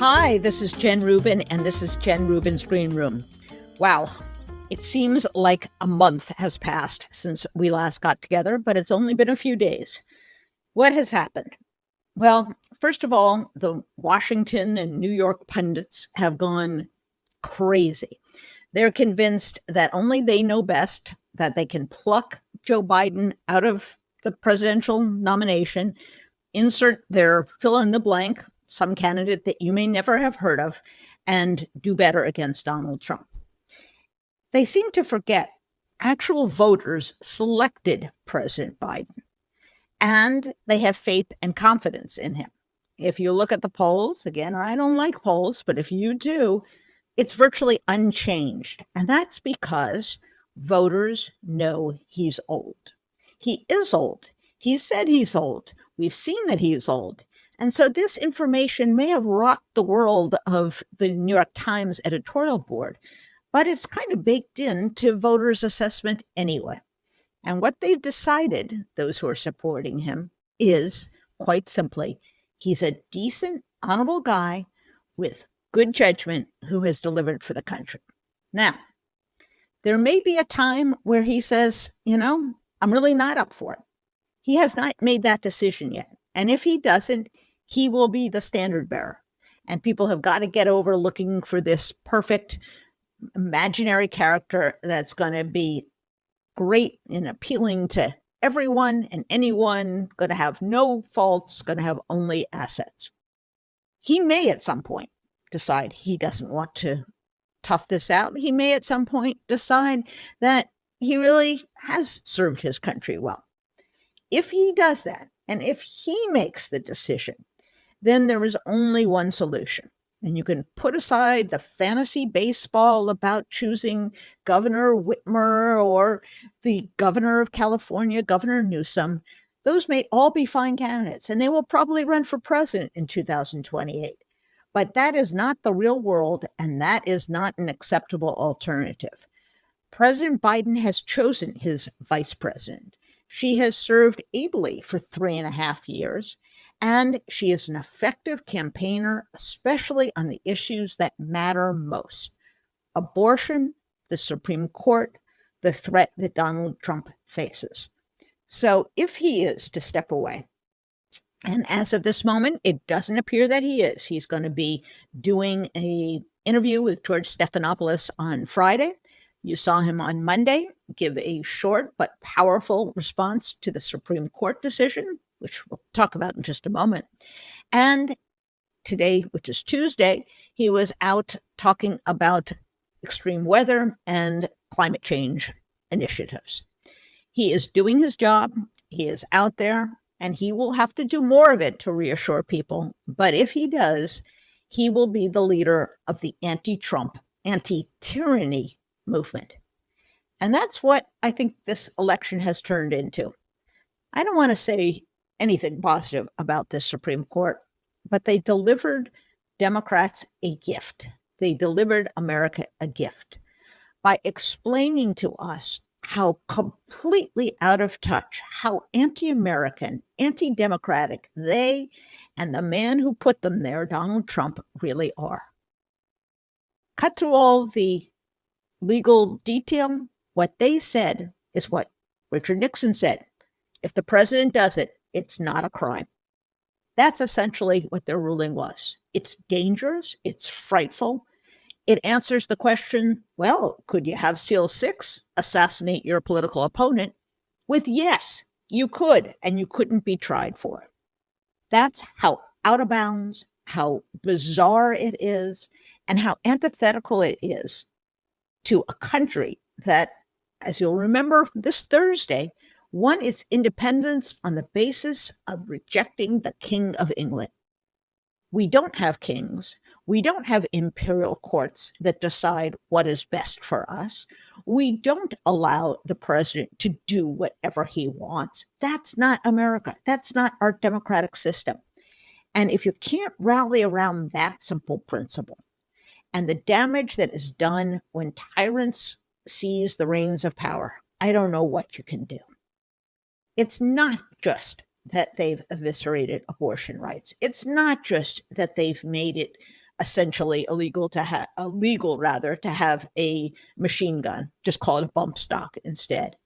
Hi, this is Jen Rubin, and this is Jen Rubin's Green Room. Wow, it seems like a month has passed since we last got together, but it's only been a few days. What has happened? Well, first of all, the Washington and New York pundits have gone crazy. They're convinced that only they know best, that they can pluck Joe Biden out of the presidential nomination, insert their fill in the blank, some candidate that you may never have heard of, and do better against Donald Trump. They seem to forget actual voters selected President Biden, and they have faith and confidence in him. If you look at the polls, again, I don't like polls, but if you do, it's virtually unchanged. And that's because voters know he's old. He is old. He said he's old. We've seen that he is old. And so this information may have rocked the world of the New York Times editorial board, but it's kind of baked into voters' assessment anyway. And what they've decided, those who are supporting him, is quite simply, he's a decent, honorable guy with good judgment who has delivered for the country. Now, there may be a time where he says, I'm really not up for it. He has not made that decision yet. And if he doesn't, he will be the standard bearer. And people have got to get over looking for this perfect imaginary character that's going to be great and appealing to everyone and anyone, going to have no faults, going to have only assets. He may at some point decide he doesn't want to tough this out. He may at some point decide that he really has served his country well. If he does that, and if he makes the decision, then there is only one solution. And you can put aside the fantasy baseball about choosing Governor Whitmer or the governor of California, Governor Newsom. Those may all be fine candidates, and they will probably run for president in 2028. But that is not the real world, and that is not an acceptable alternative. President Biden has chosen his vice president. She has served ably for 3.5 years, and she is an effective campaigner, especially on the issues that matter most: abortion, the Supreme Court, the threat that Donald Trump faces. So if he is to step away, and as of this moment, it doesn't appear that he is. He's going to be doing an interview with George Stephanopoulos on Friday. You saw him on Monday give a short but powerful response to the Supreme Court decision, which we'll talk about in just a moment. And today, which is Tuesday, he was out talking about extreme weather and climate change initiatives. He is doing his job. He is out there, and he will have to do more of it to reassure people. But if he does, he will be the leader of the anti-Trump, anti-tyranny movement. And that's what I think this election has turned into. I don't want to say anything positive about this Supreme Court, but they delivered Democrats a gift. They delivered America a gift by explaining to us how completely out of touch, how anti-American, anti-democratic they and the man who put them there, Donald Trump, really are. Cut through all the legal detail. What they said is what Richard Nixon said. If the president does it, it's not a crime. That's essentially what their ruling was. It's dangerous. It's frightful. It answers the question, well, could you have SEAL 6 assassinate your political opponent? With yes, you could, and you couldn't be tried for it. That's how out of bounds, how bizarre it is, and how antithetical it is to a country that, as you'll remember this Thursday, won its independence on the basis of rejecting the King of England. We don't have kings. We don't have imperial courts that decide what is best for us. We don't allow the president to do whatever he wants. That's not America. That's not our democratic system. And if you can't rally around that simple principle and the damage that is done when tyrants seize the reins of power, I don't know what you can do. It's not just that they've eviscerated abortion rights. It's not just that they've made it essentially illegal rather to have a machine gun. Just call it a bump stock instead.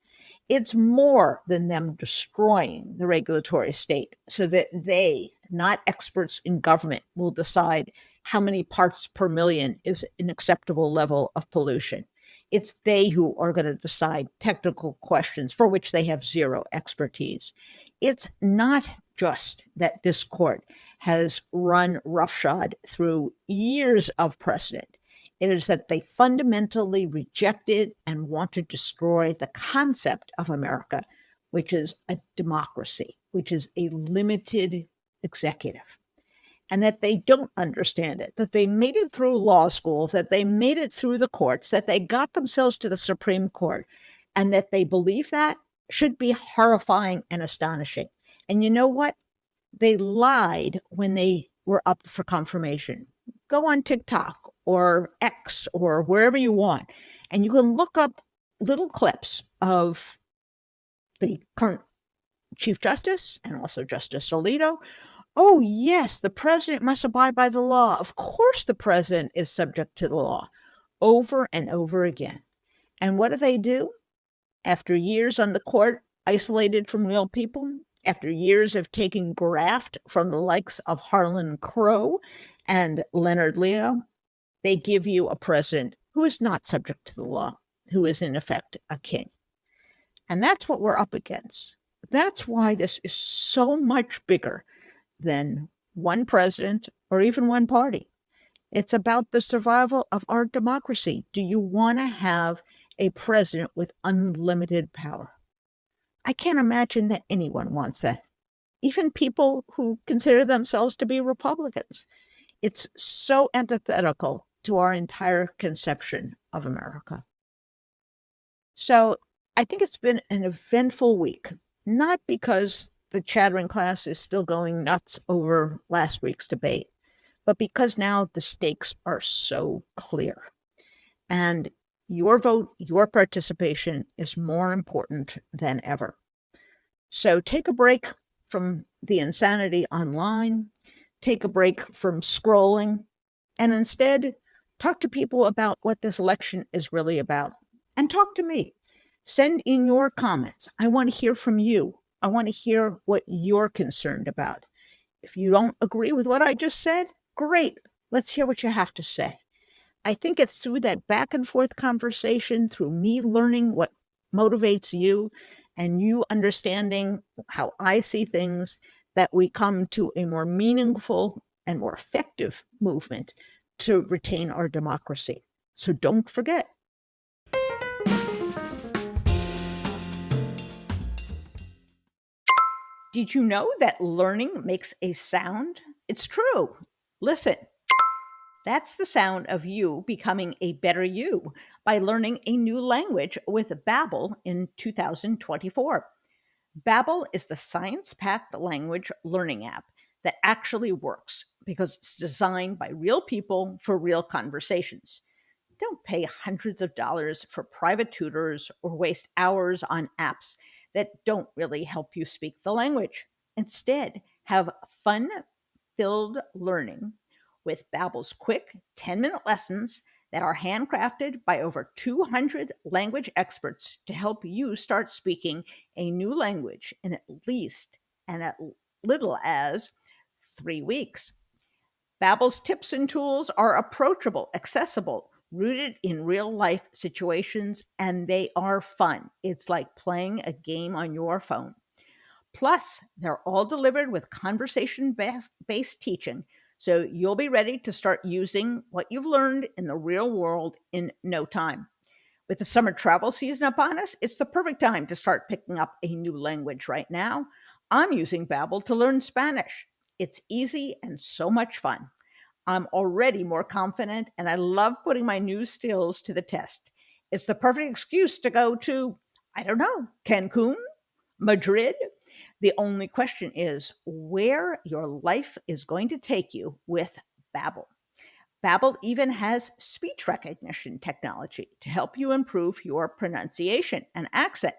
It's more than them destroying the regulatory state so that they, not experts in government, will decide how many parts per million is an acceptable level of pollution. It's they who are going to decide technical questions for which they have zero expertise. It's not just that this court has run roughshod through years of precedent. It is that they fundamentally rejected and want to destroy the concept of America, which is a democracy, which is a limited executive, and that they don't understand it, that they made it through law school, that they made it through the courts, that they got themselves to the Supreme Court, and that they believe that should be horrifying and astonishing. And you know what? They lied when they were up for confirmation. Go on TikTok or X or wherever you want, and you can look up little clips of the current Chief Justice and also Justice Alito. Oh, yes, the president must abide by the law. Of course, the president is subject to the law, over and over again. And what do? After years on the court, isolated from real people, after years of taking graft from the likes of Harlan Crow and Leonard Leo, they give you a president who is not subject to the law, who is in effect a king. And that's what we're up against. That's why this is so much bigger than one president or even one party. It's about the survival of our democracy. Do you want to have a president with unlimited power? I can't imagine that anyone wants that. Even people who consider themselves to be Republicans. It's so antithetical to our entire conception of America. So I think it's been an eventful week, not because the chattering class is still going nuts over last week's debate, but because now the stakes are so clear. And your vote, your participation is more important than ever. So take a break from the insanity online, take a break from scrolling, and instead talk to people about what this election is really about. And talk to me. Send in your comments. I want to hear from you. I want to hear what you're concerned about. If you don't agree with what I just said, great. Let's hear what you have to say. I think it's through that back and forth conversation, through me learning what motivates you and you understanding how I see things, that we come to a more meaningful and more effective movement to retain our democracy. So don't forget. Did you know that learning makes a sound? It's true. Listen. That's the sound of you becoming a better you by learning a new language with Babbel in 2024. Babbel is the science-packed language learning app that actually works because it's designed by real people for real conversations. Don't pay hundreds of dollars for private tutors or waste hours on apps that don't really help you speak the language. Instead, have fun-filled learning with Babbel's quick 10-minute lessons that are handcrafted by over 200 language experts to help you start speaking a new language in at least and at little as 3 weeks. Babbel's tips and tools are approachable, accessible, rooted in real-life situations, and they are fun. It's like playing a game on your phone. Plus, they're all delivered with conversation-based teaching, so you'll be ready to start using what you've learned in the real world in no time. With the summer travel season upon us, it's the perfect time to start picking up a new language right now. I'm using Babbel to learn Spanish. It's easy and so much fun. I'm already more confident, and I love putting my new skills to the test. It's the perfect excuse to go to, Cancun, Madrid. The only question is where your life is going to take you with Babbel. Babbel even has speech recognition technology to help you improve your pronunciation and accent,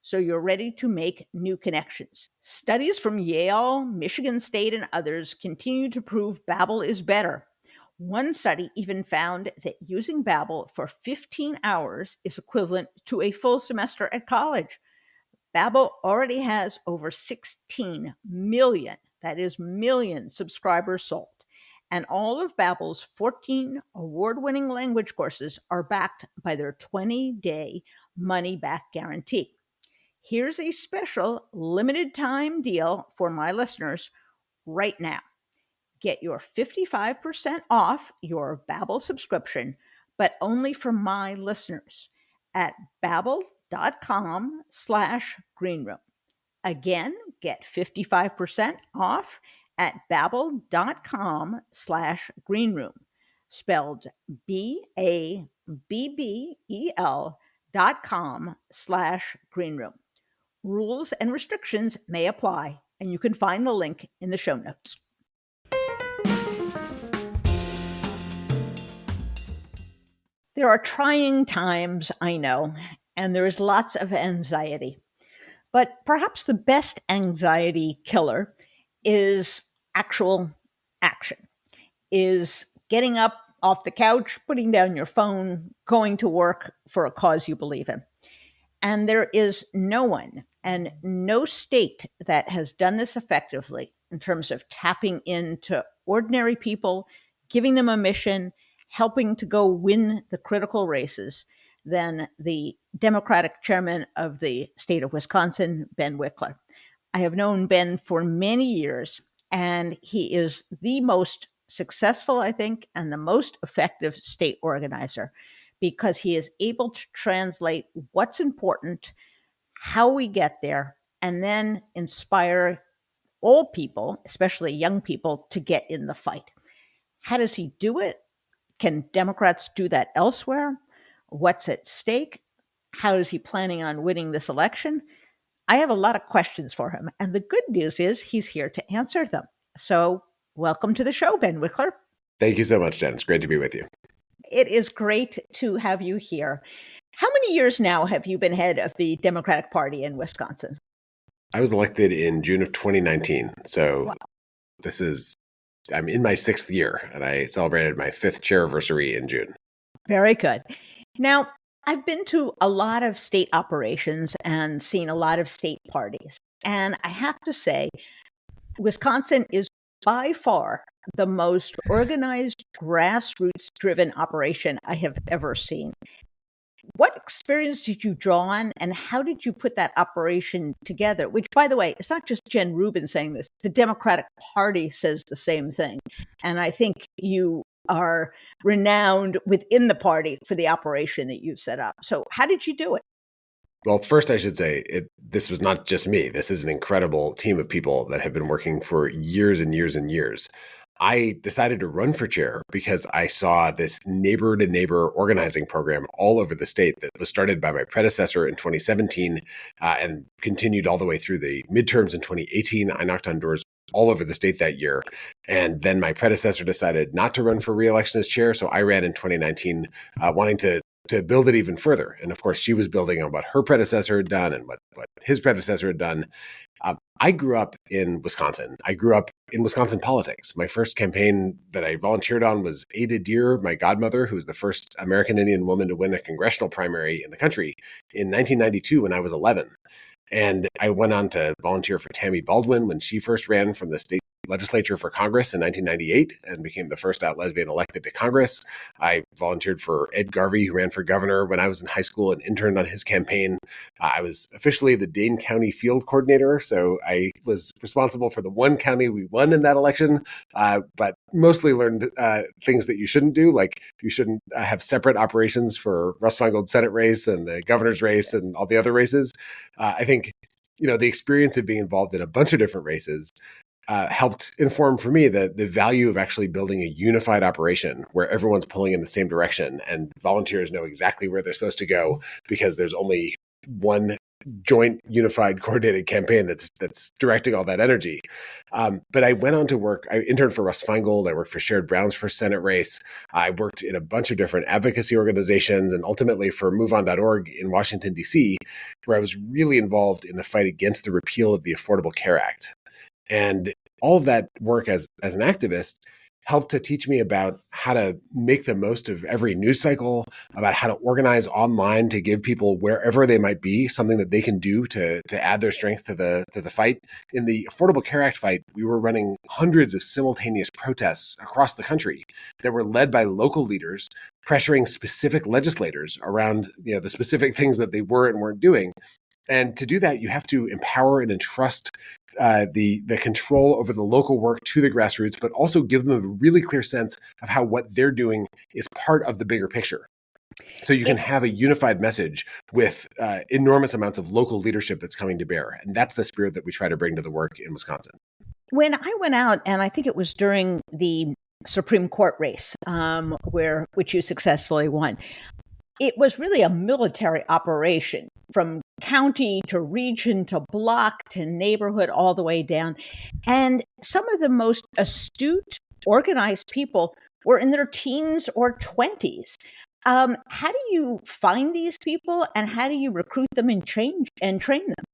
so you're ready to make new connections. Studies from Yale, Michigan State, and others continue to prove Babbel is better. One study even found that using Babbel for 15 hours is equivalent to a full semester at college. Babbel already has over 16 million, that is million subscribers sold. And all of Babbel's 14 award-winning language courses are backed by their 20-day money-back guarantee. Here's a special limited time deal for my listeners right now. Get your 55% off your Babbel subscription, but only for my listeners at babbel.com/greenroom. Again, get 55% off at babbel.com/greenroom, spelled BABBEL.com/greenroom. Rules and restrictions may apply, and you can find the link in the show notes. There are trying times, I know, and there is lots of anxiety. But perhaps the best anxiety killer is actual action, is getting up off the couch, putting down your phone, going to work for a cause you believe in. And there is no one and no state that has done this effectively in terms of tapping into ordinary people, giving them a mission, helping to go win the critical races than the Democratic chairman of the state of Wisconsin, Ben Wikler. I have known Ben for many years, and he is the most successful, I think, and the most effective state organizer because he is able to translate what's important, how we get there, and then inspire all people, especially young people, to get in the fight. How does he do it? Can Democrats do that elsewhere? What's at stake? How is he planning on winning this election? I have a lot of questions for him. And the good news is he's here to answer them. So welcome to the show, Ben Wikler. Thank you so much, Jen. It's great to be with you. It is great to have you here. How many years now have you been head of the Democratic Party in Wisconsin? I was elected in June of 2019. So wow. I'm in my 6th year, and I celebrated my 5th chairversary in June. Very good. Now, I've been to a lot of state operations and seen a lot of state parties. And I have to say, Wisconsin is by far the most organized, grassroots-driven operation I have ever seen. What experience did you draw on, and how did you put that operation together? Which, by the way, it's not just Jen Rubin saying this. The Democratic Party says the same thing. And I think you are renowned within the party for the operation that you've set up. So how did you do it? Well, first, I should say this was not just me. This is an incredible team of people that have been working for years and years and years. I decided to run for chair because I saw this neighbor-to-neighbor organizing program all over the state that was started by my predecessor in 2017 and continued all the way through the midterms in 2018. I knocked on doors all over the state that year. And then my predecessor decided not to run for re-election as chair. So I ran in 2019 wanting to build it even further. And of course, she was building on what her predecessor had done and what his predecessor had done. I grew up in Wisconsin. I grew up in Wisconsin politics. My first campaign that I volunteered on was Ada Deer, my godmother, who was the first American Indian woman to win a congressional primary in the country in 1992 when I was 11. And I went on to volunteer for Tammy Baldwin when she first ran from the state legislature for Congress in 1998 and became the first out lesbian elected to Congress. I volunteered for Ed Garvey, who ran for governor when I was in high school and interned on his campaign. I was officially the Dane County field coordinator, so I was responsible for the one county we won in that election, but mostly learned things that you shouldn't do, like you shouldn't have separate operations for Russ Feingold's Senate race and the governor's race and all the other races. I think, the experience of being involved in a bunch of different races helped inform for me the value of actually building a unified operation where everyone's pulling in the same direction and volunteers know exactly where they're supposed to go because there's only one joint, unified, coordinated campaign that's directing all that energy. But I went on to work. I interned for Russ Feingold. I worked for Sherrod Brown's first Senate race. I worked in a bunch of different advocacy organizations and ultimately for MoveOn.org in Washington, D.C., where I was really involved in the fight against the repeal of the Affordable Care Act. And all of that work as an activist helped to teach me about how to make the most of every news cycle, about how to organize online to give people wherever they might be something that they can do to add their strength to the fight. In the Affordable Care Act fight, we were running hundreds of simultaneous protests across the country that were led by local leaders, pressuring specific legislators around the specific things that they were and weren't doing. And to do that, you have to empower and entrust the control over the local work to the grassroots, but also give them a really clear sense of how what they're doing is part of the bigger picture. So you can have a unified message with enormous amounts of local leadership that's coming to bear. And that's the spirit that we try to bring to the work in Wisconsin. When I went out, and I think it was during the Supreme Court race, which you successfully won, it was really a military operation from county to region to block to neighborhood all the way down. And some of the most astute, organized people were in their teens or 20s. How do you find these people, and how do you recruit them and train them?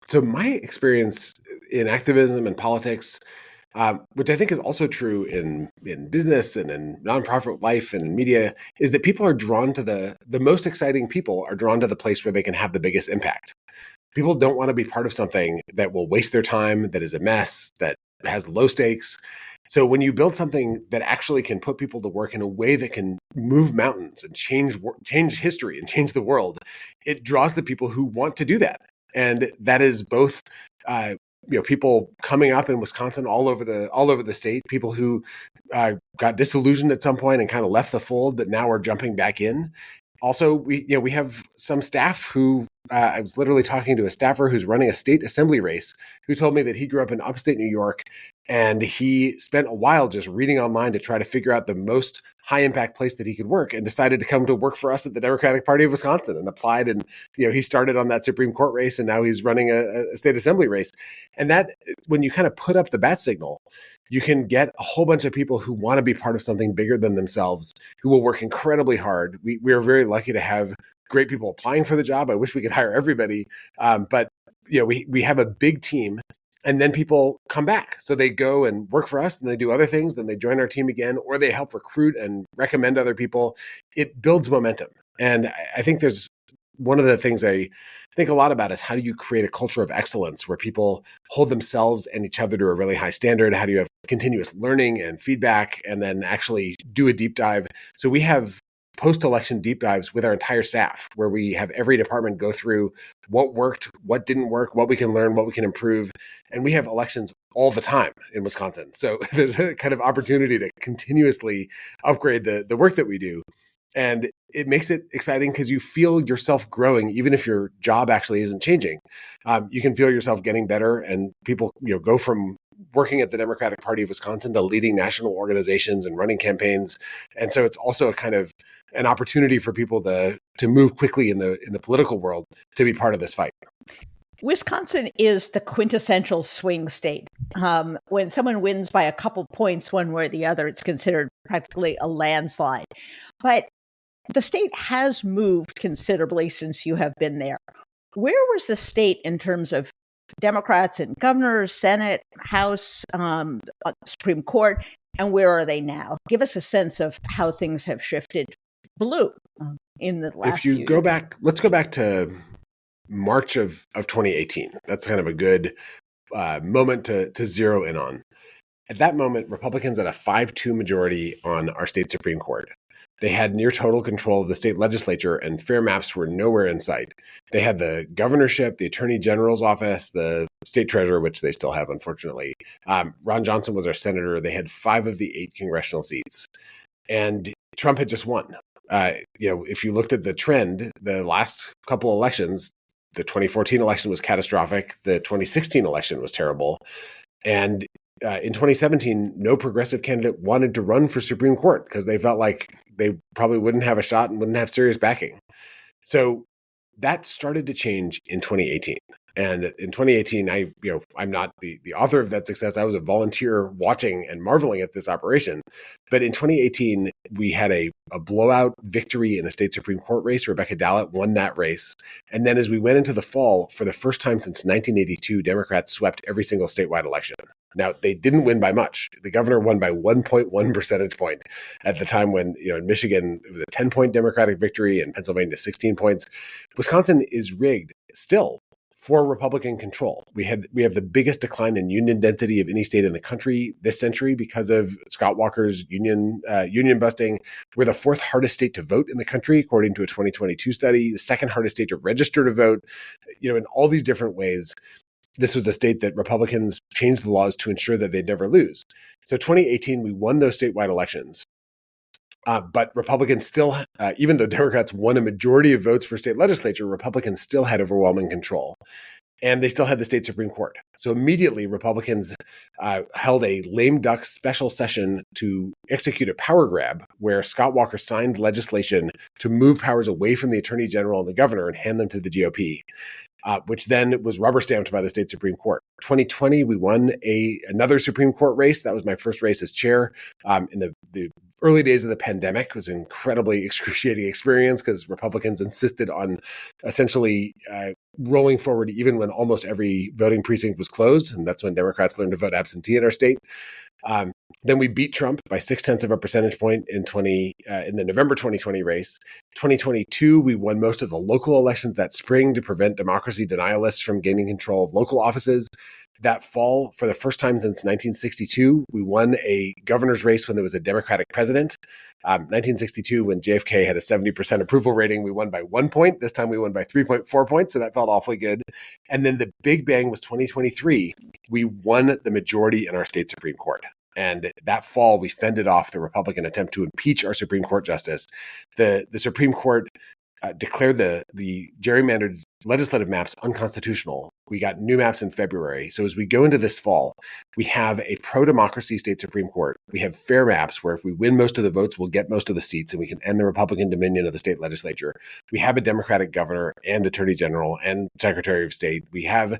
So my experience in activism and politics, which I think is also true in business and in nonprofit life and in media, is that people are drawn to the most exciting people are drawn to the place where they can have the biggest impact. People don't want to be part of something that will waste their time, that is a mess, that has low stakes. So when you build something that actually can put people to work in a way that can move mountains and change history and change the world, it draws the people who want to do that. And that is both people coming up in Wisconsin all over the state, people who got disillusioned at some point and kind of left the fold, but now are jumping back in. Also, we have some staff who I was literally talking to a staffer who's running a state assembly race who told me that he grew up in upstate New York and he spent a while just reading online to try to figure out the most high impact place that he could work, and decided to come to work for us at the Democratic Party of Wisconsin and applied. And he started on that Supreme Court race, and now he's running a state assembly race. And that, when you kind of put up the bat signal, you can get a whole bunch of people who want to be part of something bigger than themselves, who will work incredibly hard. We are very lucky to have great people applying for the job. I wish we could hire everybody, but we have a big team, and then people come back. So they go and work for us, and they do other things, then they join our team again, or they help recruit and recommend other people. It builds momentum. And I think there's one of the things I think a lot about is, how do you create a culture of excellence where people hold themselves and each other to a really high standard? How do you have continuous learning and feedback, and then actually do a deep dive? So we have post-election deep dives with our entire staff, where we have every department go through what worked, what didn't work, what we can learn, what we can improve. And we have elections all the time in Wisconsin. So there's a kind of opportunity to continuously upgrade the work that we do. And it makes it exciting because you feel yourself growing, even if your job actually isn't changing. You can feel yourself getting better, and people go from working at the Democratic Party of Wisconsin to leading national organizations and running campaigns. And so it's also a kind of an opportunity for people to move quickly in the political world to be part of this fight. Wisconsin is the quintessential swing state. When someone wins by a couple points one way or the other, it's considered practically a landslide. But the state has moved considerably since you have been there. Where was the state in terms of Democrats and governors, Senate, House, Supreme Court, and where are they now? Give us a sense of how things have shifted blue in the last few years. If you go back, let's go back to March of 2018. That's kind of a good moment to zero in on. At that moment, Republicans had a 5-2 majority on our state Supreme Court. They had near total control of the state legislature, and fair maps were nowhere in sight. They had the governorship, the attorney general's office, the state treasurer, which they still have, unfortunately. Ron Johnson was our senator. They had 5 of the 8 congressional seats, and Trump had just won. If you looked at the trend, the last couple elections, the 2014 election was catastrophic. The 2016 election was terrible. And in 2017, no progressive candidate wanted to run for Supreme Court because they felt like they probably wouldn't have a shot and wouldn't have serious backing. So that started to change in 2018. And in 2018, I'm not the author of that success. I was a volunteer watching and marveling at this operation. But in 2018, we had a blowout victory in a state Supreme Court race. Rebecca Dallett won that race. And then as we went into the fall, for the first time since 1982, Democrats swept every single statewide election. Now, they didn't win by much. The governor won by 1.1 percentage point at the time when, in Michigan, it was a 10-point Democratic victory, and Pennsylvania 16 points. Wisconsin is rigged still for Republican control. We have the biggest decline in union density of any state in the country this century because of Scott Walker's union busting. We're the fourth hardest state to vote in the country, according to a 2022 study, the second hardest state to register to vote. In all these different ways, this was a state that Republicans changed the laws to ensure that they'd never lose. So 2018, we won those statewide elections. But Republicans still, even though Democrats won a majority of votes for state legislature, Republicans still had overwhelming control. And they still had the state Supreme Court. So immediately, Republicans held a lame duck special session to execute a power grab where Scott Walker signed legislation to move powers away from the Attorney General and the governor and hand them to the GOP. Which then was rubber stamped by the state Supreme Court. 2020, we won another Supreme Court race. That was my first race as chair. In the early days of the pandemic, it was an incredibly excruciating experience because Republicans insisted on essentially rolling forward even when almost every voting precinct was closed. And that's when Democrats learned to vote absentee in our state. Then we beat Trump by 0.6 of a percentage point in the November 2020 race. 2022, we won most of the local elections that spring to prevent democracy denialists from gaining control of local offices. That fall, for the first time since 1962, we won a governor's race when there was a Democratic president. 1962, when JFK had a 70% approval rating, we won by 1 point. This time we won by 3.4 points, so that felt awfully good. And then the big bang was 2023. We won the majority in our state Supreme Court. And that fall, we fended off the Republican attempt to impeach our Supreme Court justice. The Supreme Court declared the gerrymandered legislative maps unconstitutional. We got new maps in February. So as we go into this fall, we have a pro-democracy state Supreme Court. We have fair maps where if we win most of the votes, we'll get most of the seats and we can end the Republican dominion of the state legislature. We have a Democratic governor and attorney general and secretary of state. We have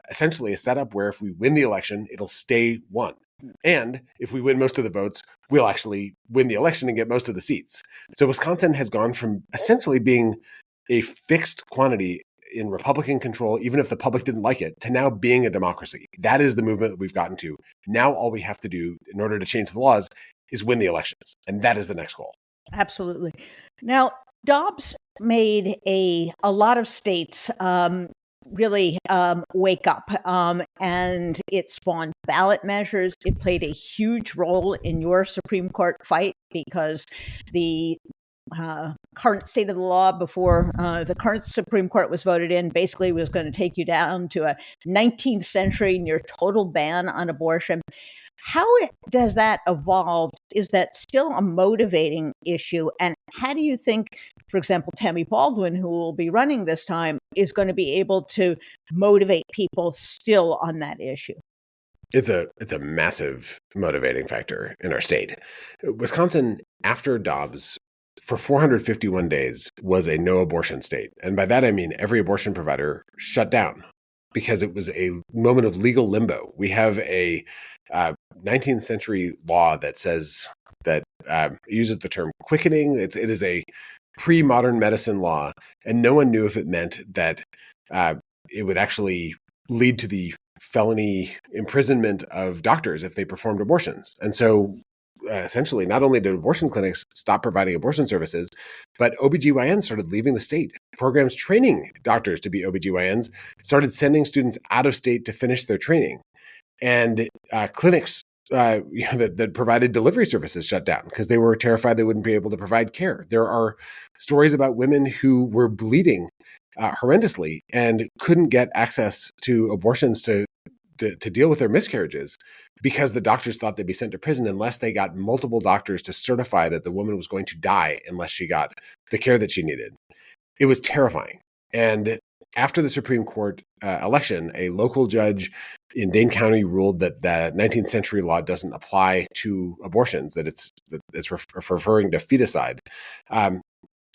essentially a setup where if we win the election, it'll stay won. And if we win most of the votes, we'll actually win the election and get most of the seats. So Wisconsin has gone from essentially being a fixed quantity in Republican control, even if the public didn't like it, to now being a democracy. That is the movement that we've gotten to. Now all we have to do in order to change the laws is win the elections. And that is the next goal. Absolutely. Now, Dobbs made a lot of states really wake up, and it spawned ballot measures. It played a huge role in your Supreme Court fight because the current state of the law before the current Supreme Court was voted in basically was going to take you down to a 19th century near total ban on abortion. How does that evolve? Is that still a motivating issue? And how do you think, for example, Tammy Baldwin, who will be running this time, is going to be able to motivate people still on that issue? It's a massive motivating factor in our state. Wisconsin, after Dobbs, for 451 days, was a no abortion state. And by that, I mean every abortion provider shut down because it was a moment of legal limbo. We have a 19th century law that says that uses the term quickening. It is a pre-modern medicine law, and no one knew if it meant that it would actually lead to the felony imprisonment of doctors if they performed abortions. And so essentially, not only did abortion clinics stop providing abortion services, but OBGYNs started leaving the state. Programs training doctors to be OBGYNs started sending students out of state to finish their training. And clinics that provided delivery services shut down because they were terrified they wouldn't be able to provide care. There are stories about women who were bleeding horrendously and couldn't get access to abortions to deal with their miscarriages because the doctors thought they'd be sent to prison unless they got multiple doctors to certify that the woman was going to die unless she got the care that she needed. It was terrifying. And after the Supreme Court election, a local judge in Dane County ruled that the 19th century law doesn't apply to abortions, that it's referring to feticide.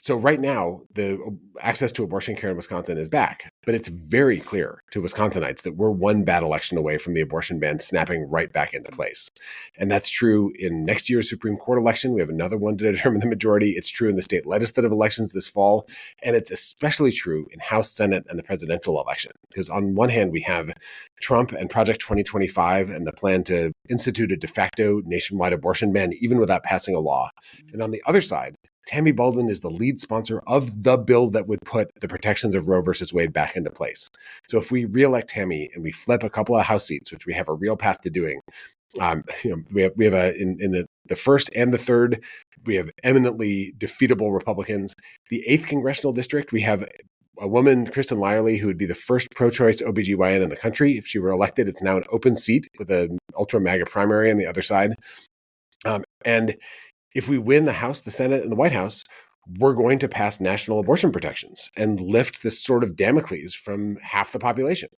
So right now, the access to abortion care in Wisconsin is back, but it's very clear to Wisconsinites that we're one bad election away from the abortion ban snapping right back into place. And that's true in next year's Supreme Court election. We have another one to determine the majority. It's true in the state legislative elections this fall. And it's especially true in House, Senate, and the presidential election. Because on one hand, we have Trump and Project 2025 and the plan to institute a de facto nationwide abortion ban, even without passing a law. And on the other side, Tammy Baldwin is the lead sponsor of the bill that would put the protections of Roe versus Wade back into place. So if we reelect Tammy and we flip a couple of House seats, which we have a real path to doing, we have in the first and the third, we have eminently defeatable Republicans. The 8th congressional district, we have a woman, Kristen Lyerly, who would be the first pro-choice OBGYN in the country. If she were elected, it's now an open seat with an ultra MAGA primary on the other side. And if we win the House, the Senate, and the White House, we're going to pass national abortion protections and lift this sort of Damocles from half the population.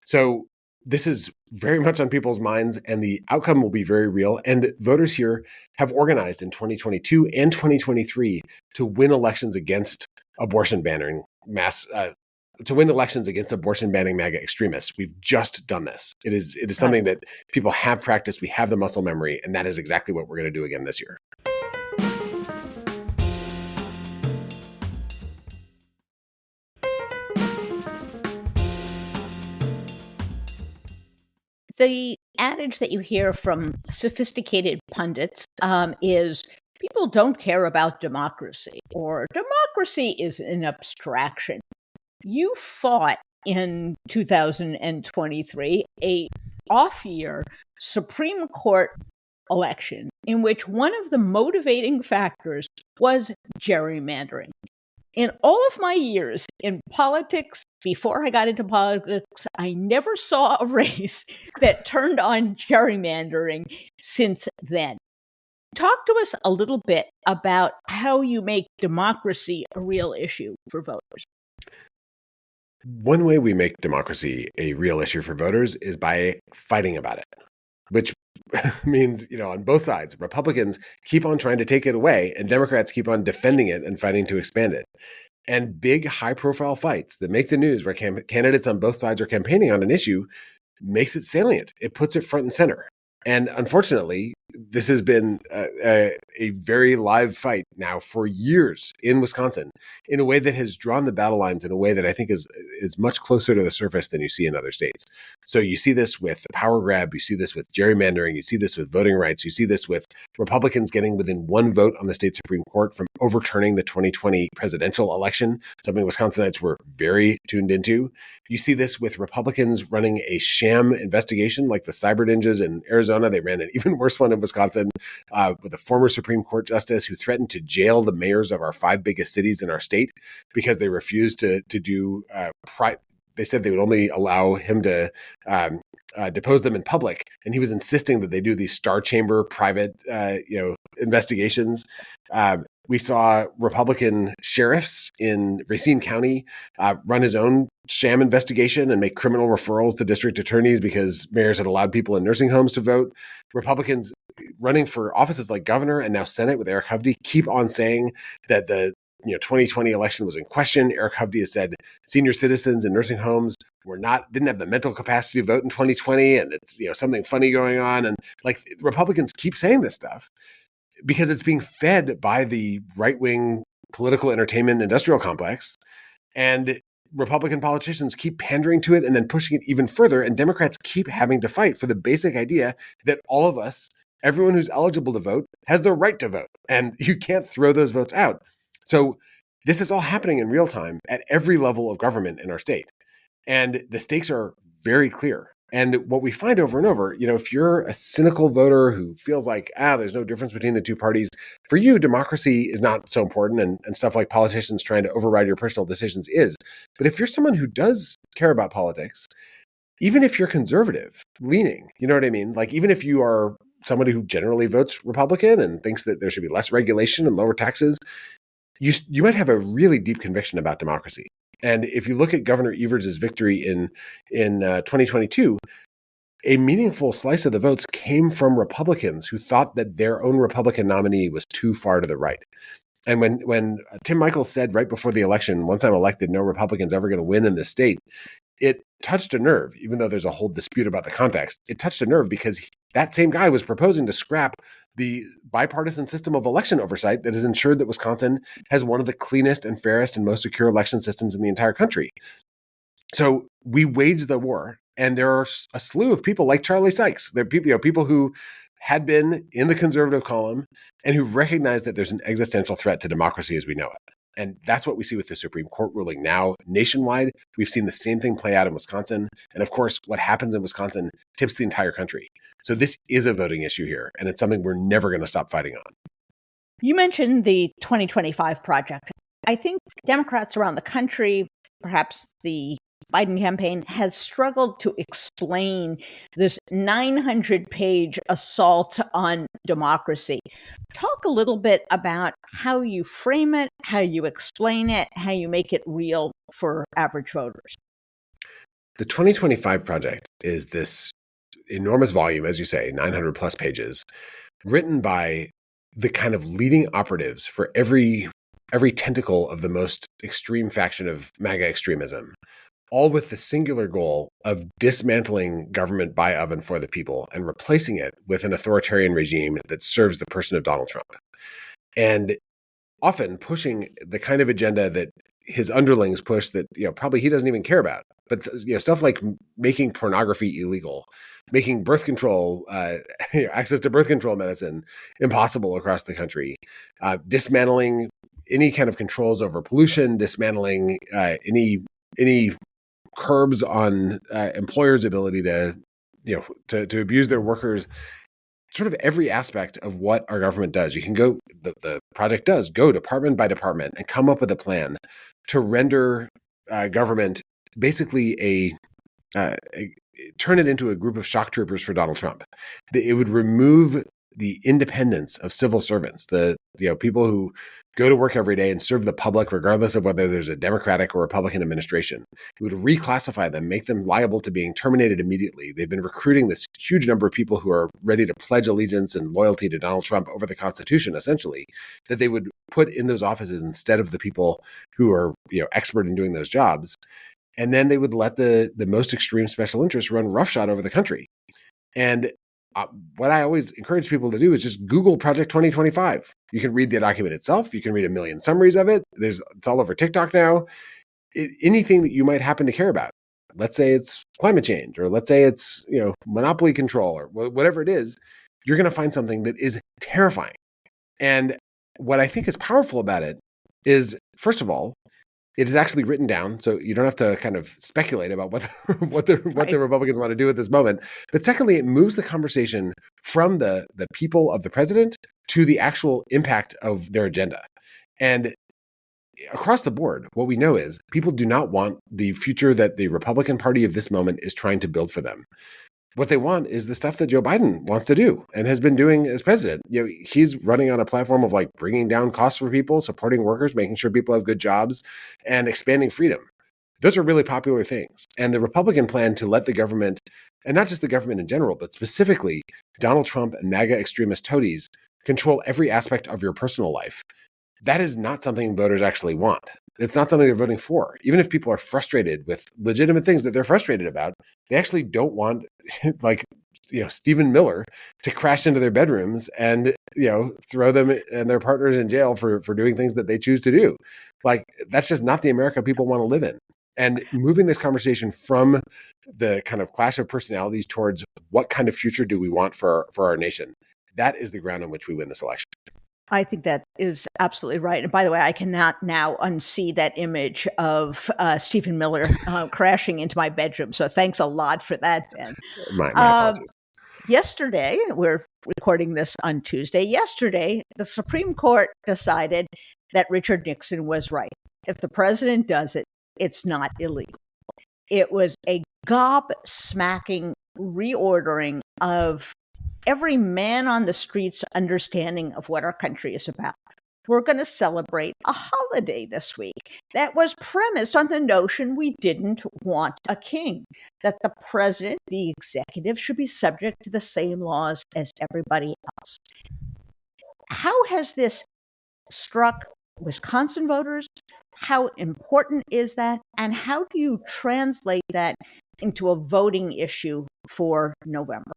So this is very much on people's minds, and the outcome will be very real. And voters here have organized in 2022 and 2023 to win elections against abortion banning to win elections against abortion banning MAGA extremists. We've just done this. It is something that people have practiced. We have the muscle memory, and that is exactly what we're going to do again this year. The adage that you hear from sophisticated pundits is people don't care about democracy, or democracy is an abstraction. You fought in 2023 a off-year Supreme Court election in which one of the motivating factors was gerrymandering. In all of my years in politics, before I got into politics, I never saw a race that turned on gerrymandering since then. Talk to us a little bit about how you make democracy a real issue for voters. One way we make democracy a real issue for voters is by fighting about it, which means, on both sides, Republicans keep on trying to take it away and Democrats keep on defending it and fighting to expand it. And big, high-profile fights that make the news where candidates on both sides are campaigning on an issue makes it salient. It puts it front and center. And unfortunately, this has been a very live fight now for years in Wisconsin in a way that has drawn the battle lines in a way that I think is much closer to the surface than you see in other states. So you see this with the power grab, you see this with gerrymandering, you see this with voting rights, you see this with Republicans getting within one vote on the state Supreme Court from overturning the 2020 presidential election, something Wisconsinites were very tuned into. You see this with Republicans running a sham investigation like the cyber ninjas in Arizona. They ran an even worse one in Wisconsin with a former Supreme Court justice who threatened to jail the mayors of our 5 biggest cities in our state because they refused to do they said they would only allow him to depose them in public, and he was insisting that they do these star chamber private investigations. We saw Republican sheriffs in Racine County run his own sham investigation and make criminal referrals to district attorneys because mayors had allowed people in nursing homes to vote. Republicans running for offices like governor and now Senate with Eric Hovde keep on saying that the 2020 election was in question. Eric Hovde has said senior citizens in nursing homes didn't have the mental capacity to vote in 2020, and it's something funny going on. And Republicans keep saying this stuff because it's being fed by the right-wing political entertainment industrial complex, and Republican politicians keep pandering to it and then pushing it even further, and Democrats keep having to fight for the basic idea that all of us, everyone who's eligible to vote, has the right to vote, and you can't throw those votes out. So this is all happening in real time at every level of government in our state, and the stakes are very clear. And what we find over and over, if you're a cynical voter who feels like, there's no difference between the two parties, for you, democracy is not so important, and stuff like politicians trying to override your personal decisions is. But if you're someone who does care about politics, even if you're conservative leaning, you know what I mean? Like, even if you are somebody who generally votes Republican and thinks that there should be less regulation and lower taxes, you might have a really deep conviction about democracy. And if you look at Governor Evers' victory in 2022, a meaningful slice of the votes came from Republicans who thought that their own Republican nominee was too far to the right. And when Tim Michaels said right before the election, once I'm elected, no Republican's ever going to win in this state, it touched a nerve, even though there's a whole dispute about the context. It touched a nerve because that same guy was proposing to scrap the bipartisan system of election oversight that has ensured that Wisconsin has one of the cleanest and fairest and most secure election systems in the entire country. So we waged the war, and there are a slew of people like Charlie Sykes. There are people, people who had been in the conservative column and who recognize that there's an existential threat to democracy as we know it. And that's what we see with the Supreme Court ruling now nationwide. We've seen the same thing play out in Wisconsin. And of course, what happens in Wisconsin tips the entire country. So this is a voting issue here, and it's something we're never going to stop fighting on. You mentioned the 2025 project. I think Democrats around the country, perhaps the Biden campaign, has struggled to explain this 900-page assault on democracy. Talk a little bit about how you frame it, how you explain it, how you make it real for average voters. The 2025 project is this enormous volume, as you say, 900 plus pages, written by the kind of leading operatives for every tentacle of the most extreme faction of MAGA extremism, all with the singular goal of dismantling government by, of, and for the people and replacing it with an authoritarian regime that serves the person of Donald Trump. And often pushing the kind of agenda that his underlings push that, probably he doesn't even care about. But, stuff like making pornography illegal, making birth control, access to birth control medicine impossible across the country, dismantling any kind of controls over pollution, dismantling any curbs on employers' ability to abuse their workers. Sort of every aspect of what our government does. You can go, the project does go department by department and come up with a plan to render government basically turn it into a group of shock troopers for Donald Trump. It would remove the independence of civil servants, the people who go to work every day and serve the public, regardless of whether there's a Democratic or Republican administration. It would reclassify them, make them liable to being terminated immediately. They've been recruiting this huge number of people who are ready to pledge allegiance and loyalty to Donald Trump over the Constitution, essentially, that they would put in those offices instead of the people who are expert in doing those jobs. And then they would let the most extreme special interests run roughshod over the country. And what I always encourage people to do is just Google Project 2025. You can read the document itself. You can read a million summaries of it. It's all over TikTok now. Anything that you might happen to care about. Let's say it's climate change, or let's say it's monopoly control, or whatever it is, you're going to find something that is terrifying. And what I think is powerful about it is, first of all, it is actually written down, so you don't have to kind of speculate about what the Republicans want to do at this moment. But secondly, it moves the conversation from the people of the president to the actual impact of their agenda. And across the board, what we know is people do not want the future that the Republican Party of this moment is trying to build for them. What they want is the stuff that Joe Biden wants to do and has been doing as president. He's running on a platform of bringing down costs for people, supporting workers, making sure people have good jobs, and expanding freedom. Those are really popular things. And the Republican plan to let the government, and not just the government in general, but specifically Donald Trump and MAGA extremist toadies, control every aspect of your personal life. That is not something voters actually want. It's not something they're voting for. Even if people are frustrated with legitimate things that they're frustrated about, they actually don't want Stephen Miller to crash into their bedrooms and throw them and their partners in jail for doing things that they choose to do. That's just not the America people want to live in. And moving this conversation from the kind of clash of personalities towards what kind of future do we want for our nation, that is the ground on which we win this election. I think that is absolutely right. And by the way, I cannot now unsee that image of Stephen Miller crashing into my bedroom. So thanks a lot for that, Ben. My apologies. Yesterday, we're recording this on Tuesday. Yesterday, the Supreme Court decided that Richard Nixon was right. If the president does it, it's not illegal. It was a gobsmacking reordering of every man on the street's understanding of what our country is about. We're going to celebrate a holiday this week that was premised on the notion we didn't want a king, that the president, the executive, should be subject to the same laws as everybody else. How has this struck Wisconsin voters? How important is that? And how do you translate that into a voting issue for November?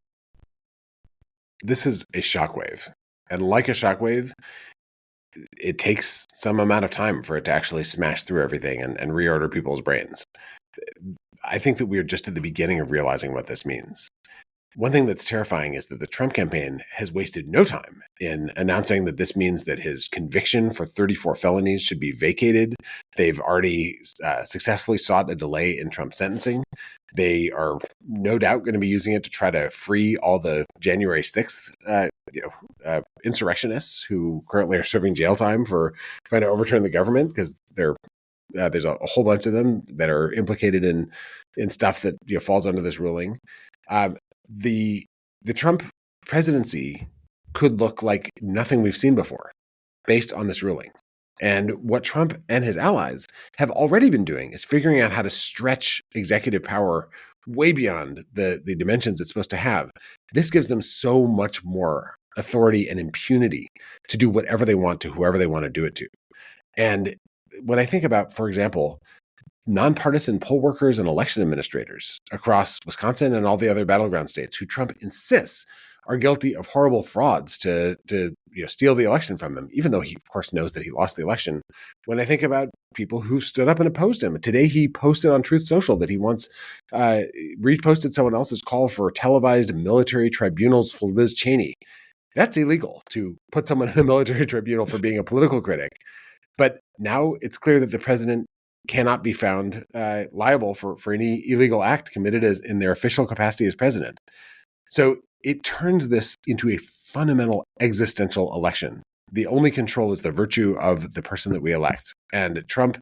This is a shockwave. And like a shockwave, it takes some amount of time for it to actually smash through everything and reorder people's brains. I think that we're just at the beginning of realizing what this means. One thing that's terrifying is that the Trump campaign has wasted no time in announcing that this means that his conviction for 34 felonies should be vacated. They've already successfully sought a delay in Trump's sentencing. They are no doubt going to be using it to try to free all the January 6th insurrectionists who currently are serving jail time for trying to overturn the government, because there's a whole bunch of them that are implicated in stuff that falls under this ruling. The Trump presidency could look like nothing we've seen before based on this ruling. And what Trump and his allies have already been doing is figuring out how to stretch executive power way beyond the dimensions it's supposed to have. This gives them so much more authority and impunity to do whatever they want to whoever they want to do it to. And when I think about, for example, nonpartisan poll workers and election administrators across Wisconsin and all the other battleground states who Trump insists are guilty of horrible frauds to steal the election from him, even though he, of course, knows that he lost the election. When I think about people who stood up and opposed him, today he posted on Truth Social that he once reposted someone else's call for televised military tribunals for Liz Cheney. That's illegal, to put someone in a military tribunal for being a political critic. But now it's clear that the president cannot be found liable for any illegal act committed in their official capacity as president. So it turns this into a fundamental existential election. The only control is the virtue of the person that we elect. And Trump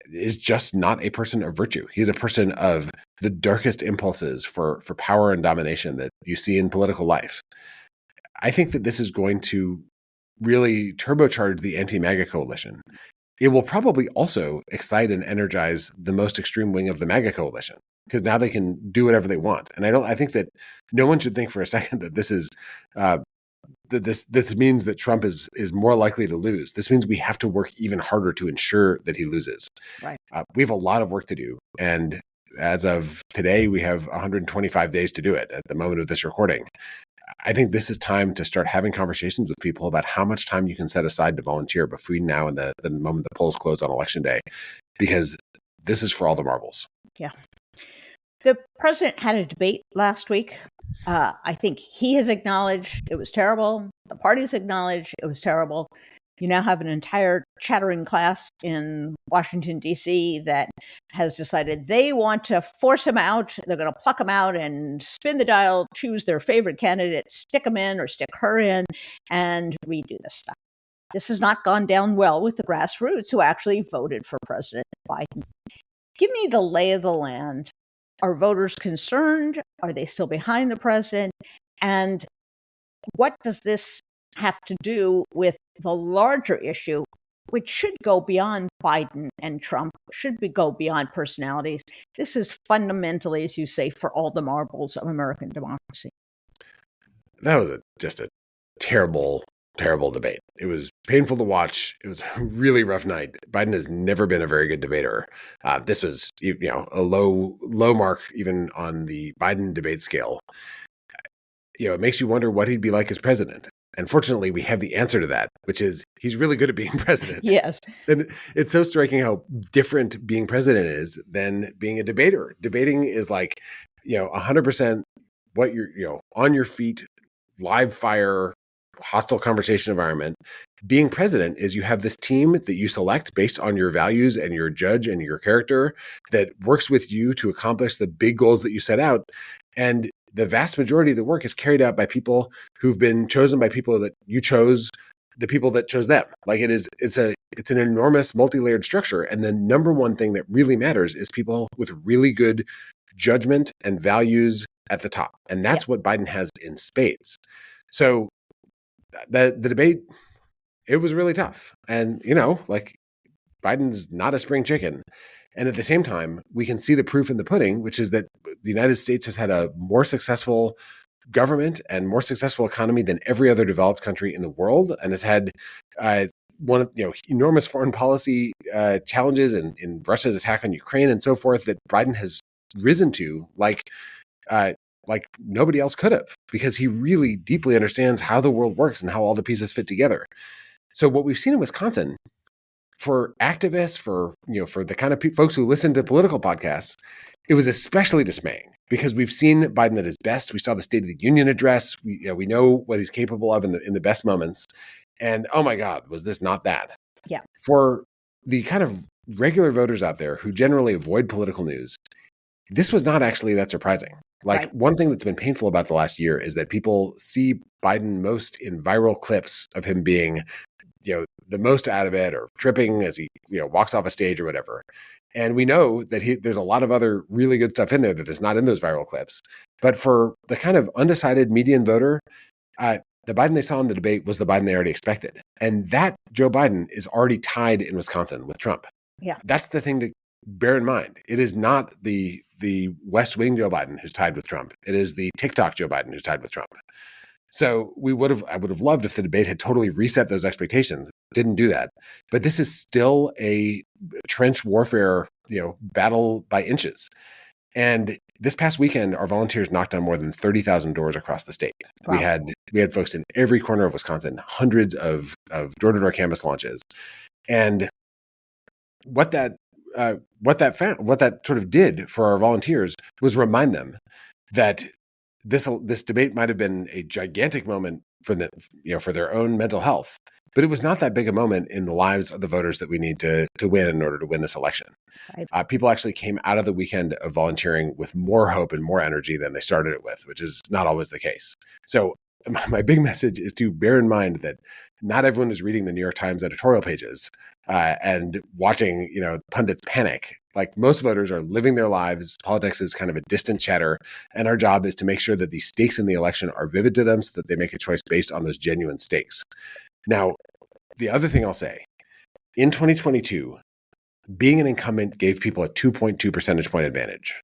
is just not a person of virtue. He's a person of the darkest impulses for power and domination that you see in political life. I think that this is going to really turbocharge the anti-MAGA coalition. It will probably also excite and energize the most extreme wing of the MAGA coalition, because now they can do whatever they want. And I think that no one should think for a second that this is this means that Trump is more likely to lose. This means we have to work even harder to ensure that he loses. Right. We have a lot of work to do, and as of today, we have 125 days to do it at the moment of this recording. I think this is time to start having conversations with people about how much time you can set aside to volunteer between now and the moment the polls close on election day, because this is for all the marbles. Yeah. The president had a debate last week. I think he has acknowledged it was terrible. The parties acknowledged it was terrible. You now have an entire chattering class in Washington, D.C. that has decided they want to force him out. They're going to pluck him out and spin the dial, choose their favorite candidate, stick him in or stick her in, and redo this stuff. This has not gone down well with the grassroots who actually voted for President Biden. Give me the lay of the land. Are voters concerned? Are they still behind the president? And what does this have to do with the larger issue, which should go beyond Biden and Trump, should go beyond personalities? This is fundamentally, as you say, for all the marbles of American democracy. That was just a terrible, terrible debate. It was painful to watch. It was a really rough night. Biden has never been a very good debater. This was, a low mark even on the Biden debate scale. It makes you wonder what he'd be like as president. And fortunately, we have the answer to that, which is he's really good at being president. Yes. And it's so striking how different being president is than being a debater. Debating is like, 100% what you're, on your feet, live fire, hostile conversation environment. Being president is you have this team that you select based on your values and your judge and your character that works with you to accomplish the big goals that you set out. And the vast majority of the work is carried out by people who've been chosen by people that you chose, the people that chose them. Like it's an enormous multi-layered structure. And the number one thing that really matters is people with really good judgment and values at the top. And that's what Biden has in spades. So the debate, it was really tough. And, Biden's not a spring chicken. And at the same time, we can see the proof in the pudding, which is that the United States has had a more successful government and more successful economy than every other developed country in the world, and has had one of enormous foreign policy challenges in Russia's attack on Ukraine and so forth that Biden has risen to like nobody else could have, because he really deeply understands how the world works and how all the pieces fit together. So what we've seen in Wisconsin, for activists, for the kind of folks who listen to political podcasts, it was especially dismaying, because we've seen Biden at his best. We saw the State of the Union address. We know what he's capable of in the best moments. And oh my God, was this not that? Yeah. For the kind of regular voters out there who generally avoid political news, this was not actually that surprising. Right. One thing that's been painful about the last year is that people see Biden most in viral clips of him being, the most out of it or tripping as he, walks off a stage or whatever. And we know that there's a lot of other really good stuff in there that is not in those viral clips. But for the kind of undecided median voter, the Biden they saw in the debate was the Biden they already expected. And that Joe Biden is already tied in Wisconsin with Trump. Yeah. That's the thing to bear in mind. It is not the West Wing Joe Biden who's tied with Trump. It is the TikTok Joe Biden who's tied with Trump. So I would have loved if the debate had totally reset those expectations. Didn't do that. But this is still a trench warfare, battle by inches. And this past weekend, our volunteers knocked on more than 30,000 doors across the state. Wow. We had folks in every corner of Wisconsin, hundreds of door-to-door canvas launches. And what that sort of did for our volunteers was remind them that this debate might have been a gigantic moment for their own mental health, but it was not that big a moment in the lives of the voters that we need to win in order to win this election. Right. People actually came out of the weekend of volunteering with more hope and more energy than they started it with, which is not always the case. So my big message is to bear in mind that not everyone is reading the New York Times editorial pages and watching, pundits panic. Like, most voters are living their lives. Politics is kind of a distant chatter. And our job is to make sure that the stakes in the election are vivid to them so that they make a choice based on those genuine stakes. Now, the other thing I'll say, in 2022, being an incumbent gave people a 2.2 percentage point advantage.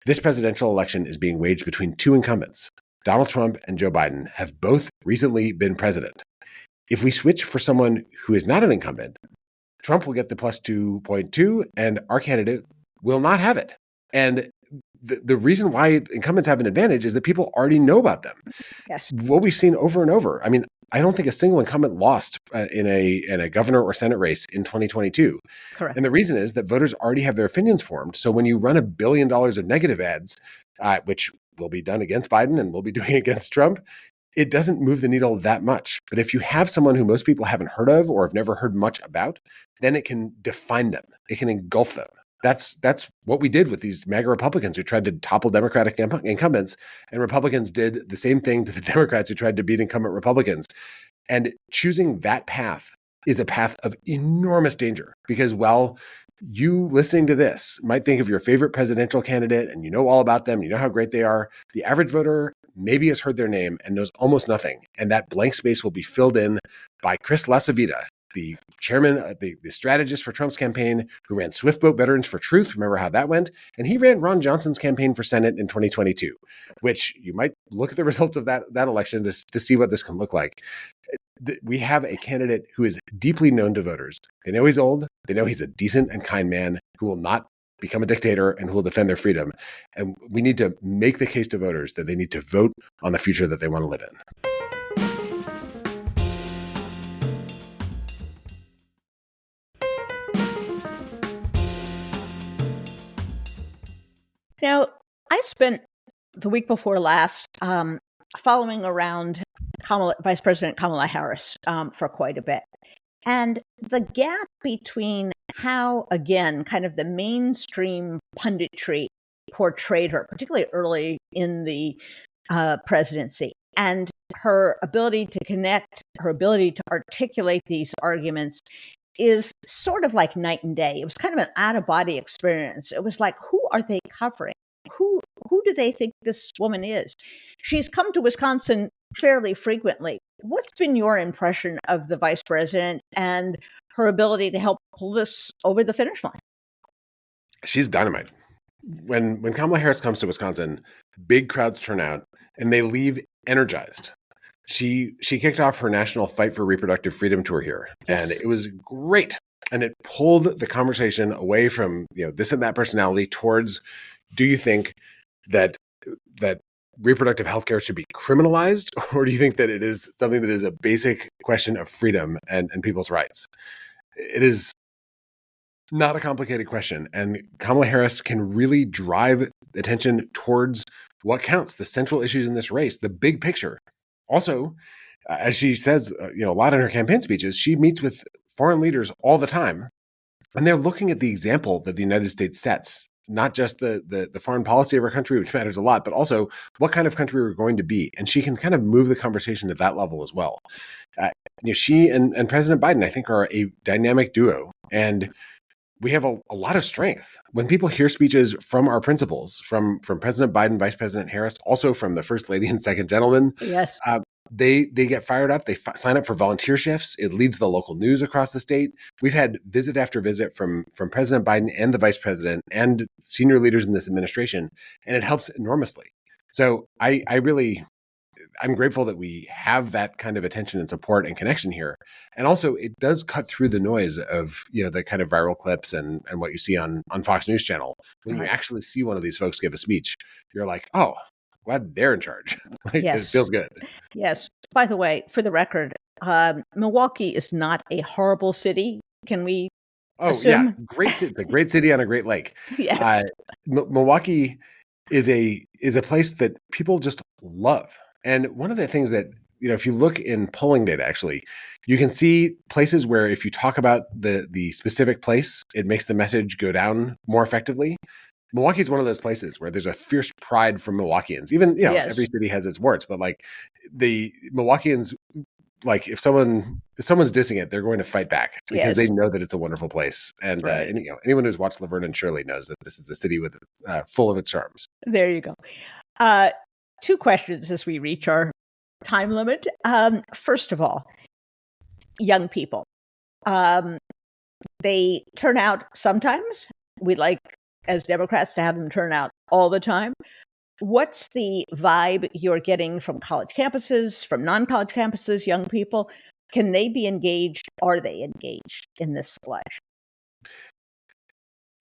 This presidential election is being waged between two incumbents. Donald Trump and Joe Biden have both recently been president. If we switch for someone who is not an incumbent, Trump will get the plus 2.2 and our candidate will not have it. And the reason why incumbents have an advantage is that people already know about them. Yes. What we've seen over and over. I mean, I don't think a single incumbent lost in a governor or Senate race in 2022. Correct. And the reason is that voters already have their opinions formed. So when you run $1 billion of negative ads, which will be done against Biden and we'll be doing against Trump, it doesn't move the needle that much. But if you have someone who most people haven't heard of or have never heard much about, then it can define them. It can engulf them. That's what we did with these MAGA Republicans who tried to topple Democratic incumbents, and Republicans did the same thing to the Democrats who tried to beat incumbent Republicans. And choosing that path is a path of enormous danger, because while you listening to this might think of your favorite presidential candidate and you know all about them, you know how great they are, the average voter maybe has heard their name and knows almost nothing. And that blank space will be filled in by Chris LaCivita, the chairman, the strategist for Trump's campaign, who ran Swiftboat Veterans for Truth. Remember how that went? And he ran Ron Johnson's campaign for Senate in 2022, which you might look at the results of that election to see what this can look like. We have a candidate who is deeply known to voters. They know he's old. They know he's a decent and kind man who will not become a dictator and who will defend their freedom. And we need to make the case to voters that they need to vote on the future that they want to live in. Now, I spent the week before last following around Vice President Kamala Harris for quite a bit. And the gap between how, again, kind of the mainstream punditry portrayed her, particularly early in the presidency, and her ability to connect, her ability to articulate these arguments is sort of like night and day. It was kind of an out-of-body experience. It was like, who are they covering? Who do they think this woman is? She's come to Wisconsin fairly frequently. What's been your impression of the vice president and her ability to help pull this over the finish line? She's dynamite. When Kamala Harris comes to Wisconsin, big crowds turn out and they leave energized. She kicked off her national Fight for Reproductive Freedom tour here, and Yes. it was great. And it pulled the conversation away from this and that personality towards, do you think that reproductive healthcare should be criminalized, or do you think that it is something that is a basic question of freedom and people's rights? It is not a complicated question, and Kamala Harris can really drive attention towards what counts, the central issues in this race, the big picture. Also, as she says, a lot in her campaign speeches, she meets with foreign leaders all the time, and they're looking at the example that the United States sets, not just the foreign policy of our country, which matters a lot, but also what kind of country we're going to be. And she can kind of move the conversation to that level as well. She and President Biden, I think, are a dynamic duo, and we have a lot of strength. When people hear speeches from our principals, from President Biden, Vice President Harris, also from the First Lady and Second Gentleman, Yes. they get fired up. They sign up for volunteer shifts. It leads the local news across the state. We've had visit after visit from President Biden and the Vice President and senior leaders in this administration, and it helps enormously. So I'm grateful that we have that kind of attention and support and connection here. And also it does cut through the noise of, the kind of viral clips and what you see on Fox News Channel. When you actually see one of these folks give a speech, you're like, oh, glad they're in charge. Yes. It feels good. Yes. By the way, for the record, Milwaukee is not a horrible city. Can we assume? Yeah. Great city. It's a great city on a great lake. Yes. Milwaukee is a place that people just love. And one of the things that, if you look in polling data, actually, you can see places where if you talk about the specific place, it makes the message go down more effectively. Milwaukee is one of those places where there's a fierce pride from Milwaukeeans. Even, Yes. every city has its warts, but like the Milwaukeeans, like if someone's dissing it, they're going to fight back because they know that it's a wonderful place. And, anyone who's watched Laverne and Shirley knows that this is a city with full of its charms. There you go. 2 questions as we reach our time limit. First of all, young people. They turn out sometimes. We like, as Democrats, to have them turn out all the time. What's the vibe you're getting from college campuses, from non-college campuses, young people? Can they be engaged? Are they engaged in this election?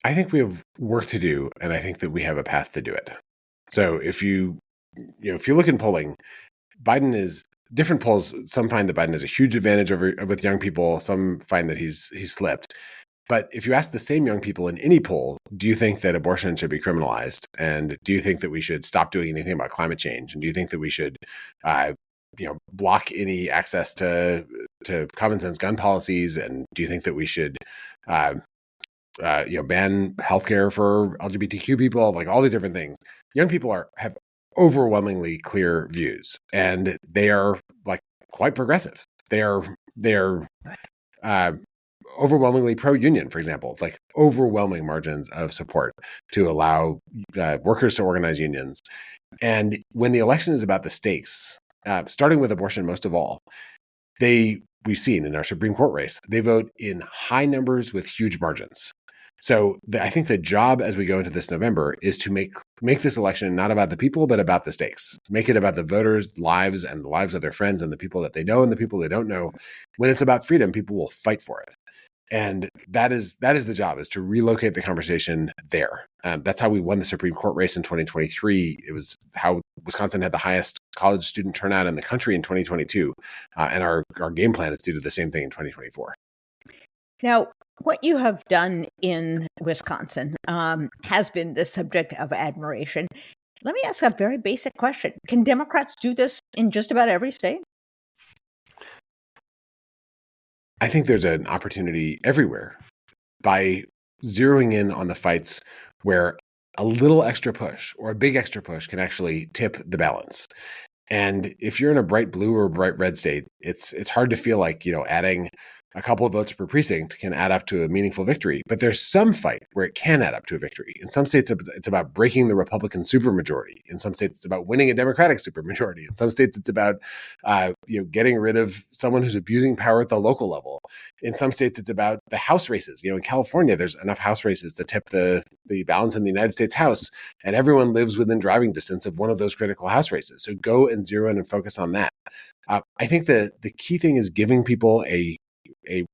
I think we have work to do, and I think that we have a path to do it. So if you look in polling, Biden is different polls. Some find that Biden has a huge advantage with young people. Some find that he's slipped. But if you ask the same young people in any poll, do you think that abortion should be criminalized? And do you think that we should stop doing anything about climate change? And do you think that we should, block any access to common sense gun policies? And do you think that we should, ban healthcare for LGBTQ people? Like all these different things. Young people have overwhelmingly clear views, and they are like quite progressive. They are overwhelmingly pro-union, for example, like overwhelming margins of support to allow workers to organize unions. And when the election is about the stakes, starting with abortion most of all, we've seen in our Supreme Court race, they vote in high numbers with huge margins. So I think the job as we go into this November is to make this election not about the people, but about the stakes. Make it about the voters' lives and the lives of their friends and the people that they know and the people they don't know. When it's about freedom, people will fight for it. And that is the job, is to relocate the conversation there. That's how we won the Supreme Court race in 2023. It was how Wisconsin had the highest college student turnout in the country in 2022. And our game plan is to do the same thing in 2024. Now, what you have done in Wisconsin has been the subject of admiration. Let me ask a very basic question. Can Democrats do this in just about every state? I think there's an opportunity everywhere by zeroing in on the fights where a little extra push or a big extra push can actually tip the balance. And if you're in a bright blue or bright red state, it's hard to feel like, adding a couple of votes per precinct can add up to a meaningful victory, but there's some fight where it can add up to a victory. In some states, it's about breaking the Republican supermajority. In some states, it's about winning a Democratic supermajority. In some states, it's about getting rid of someone who's abusing power at the local level. In some states, it's about the House races. In California, there's enough House races to tip the balance in the United States House, and everyone lives within driving distance of one of those critical House races. So go and zero in and focus on that. I think the key thing is giving people a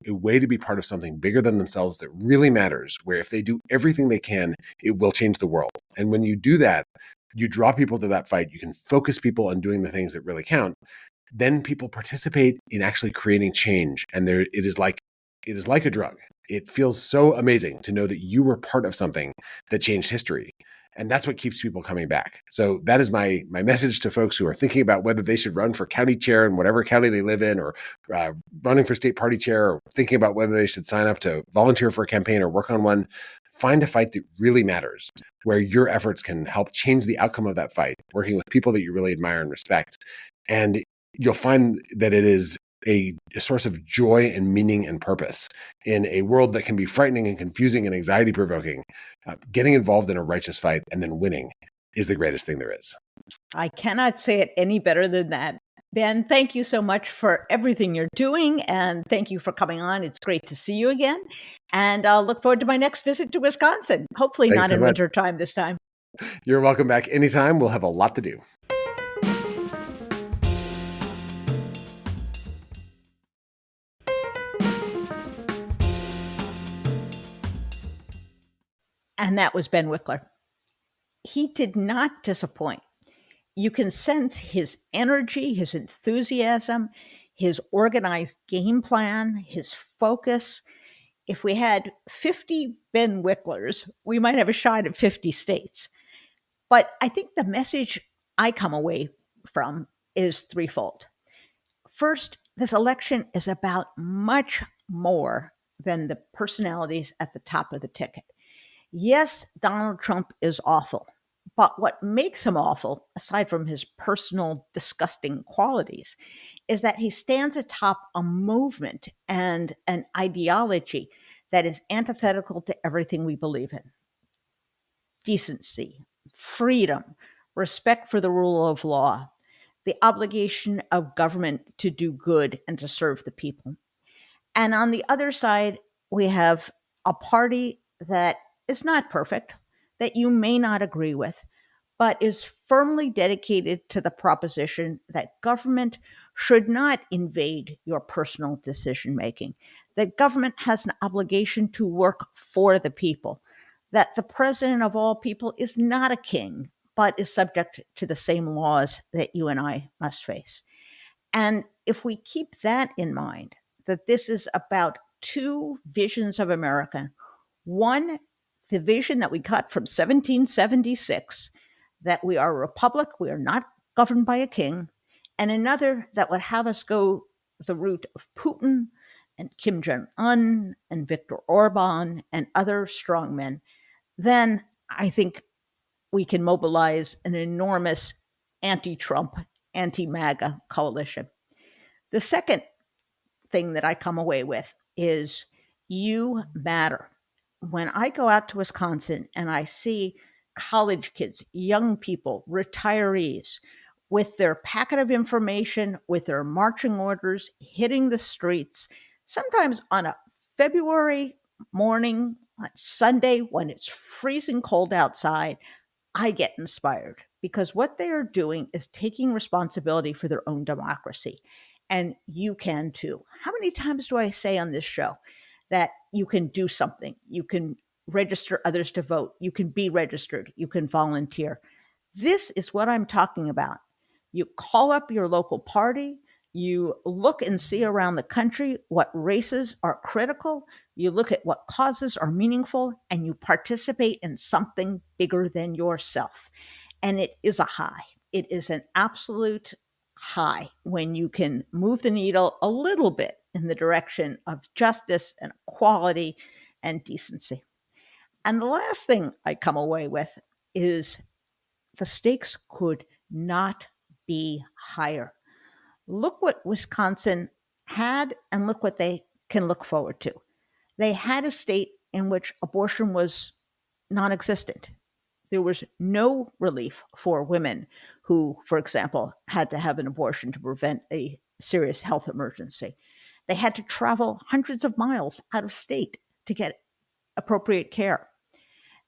way to be part of something bigger than themselves that really matters, where if they do everything they can, it will change the world. And when you do that, you draw people to that fight. You can focus people on doing the things that really count. Then people participate in actually creating change. And it is like a drug. It feels so amazing to know that you were part of something that changed history. And that's what keeps people coming back. So that is my message to folks who are thinking about whether they should run for county chair in whatever county they live in, or running for state party chair, or thinking about whether they should sign up to volunteer for a campaign or work on one. Find a fight that really matters, where your efforts can help change the outcome of that fight, working with people that you really admire and respect. And you'll find that it is a source of joy and meaning and purpose in a world that can be frightening and confusing and anxiety provoking. Getting involved in a righteous fight and then winning is the greatest thing there is. I cannot say it any better than that. Ben, thank you so much for everything you're doing, and thank you for coming on. It's great to see you again. And I'll look forward to my next visit to Wisconsin, hopefully Thanks not so in much. winter time this time. You're welcome back anytime. We'll have a lot to do. And that was Ben Wikler. He did not disappoint. You can sense his energy, his enthusiasm, his organized game plan, his focus. If we had 50 Ben Wiklers, we might have a shot at 50 states. But I think the message I come away from is threefold. First, this election is about much more than the personalities at the top of the ticket. Yes, Donald Trump is awful, but what makes him awful, aside from his personal disgusting qualities, is that he stands atop a movement and an ideology that is antithetical to everything we believe in. Decency, freedom, respect for the rule of law, the obligation of government to do good and to serve the people. And on the other side, we have a party that is not perfect, that you may not agree with, but is firmly dedicated to the proposition that government should not invade your personal decision making, that government has an obligation to work for the people, that the president of all people is not a king, but is subject to the same laws that you and I must face. And if we keep that in mind, that this is about two visions of America, one, the vision that we got from 1776, that we are a republic, we are not governed by a king, and another that would have us go the route of Putin and Kim Jong-un and Viktor Orban and other strongmen, then I think we can mobilize an enormous anti-Trump, anti-MAGA coalition. The second thing that I come away with is you matter. When I go out to Wisconsin and I see college kids, young people, retirees, with their packet of information, with their marching orders, hitting the streets, sometimes on a February morning, on Sunday, when it's freezing cold outside, I get inspired because what they are doing is taking responsibility for their own democracy. And you can too. How many times do I say on this show that you can do something? You can register others to vote. You can be registered. You can volunteer. This is what I'm talking about. You call up your local party. You look and see around the country what races are critical. You look at what causes are meaningful, and you participate in something bigger than yourself. And it is a high. It is an absolute high when you can move the needle a little bit in the direction of justice and equality and decency. And the last thing I come away with is the stakes could not be higher. Look what Wisconsin had and look what they can look forward to. They had a state in which abortion was non existent. There was no relief for women who, for example, had to have an abortion to prevent a serious health emergency. They had to travel hundreds of miles out of state to get appropriate care.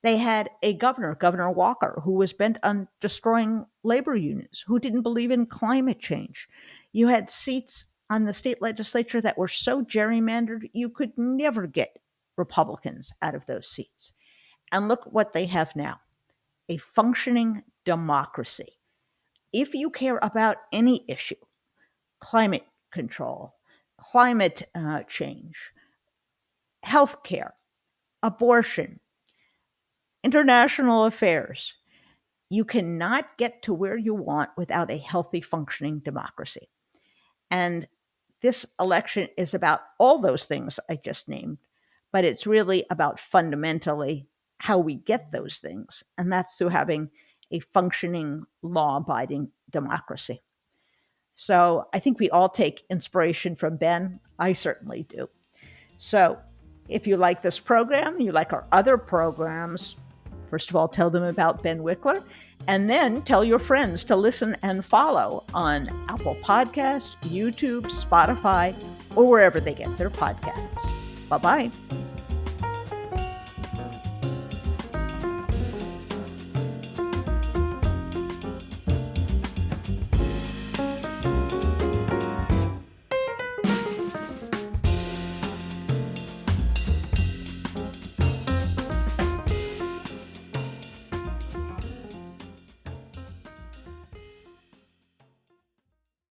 They had a governor, Governor Walker, who was bent on destroying labor unions, who didn't believe in climate change. You had seats on the state legislature that were so gerrymandered, you could never get Republicans out of those seats. And look what they have now, a functioning democracy. If you care about any issue, climate control, climate change, healthcare, abortion, international affairs, you cannot get to where you want without a healthy, functioning democracy. And this election is about all those things I just named, but it's really about fundamentally how we get those things. And that's through having a functioning, law-abiding democracy. So I think we all take inspiration from Ben. I certainly do. So if you like this program, you like our other programs, first of all, tell them about Ben Wikler, and then tell your friends to listen and follow on Apple Podcasts, YouTube, Spotify, or wherever they get their podcasts. Bye-bye.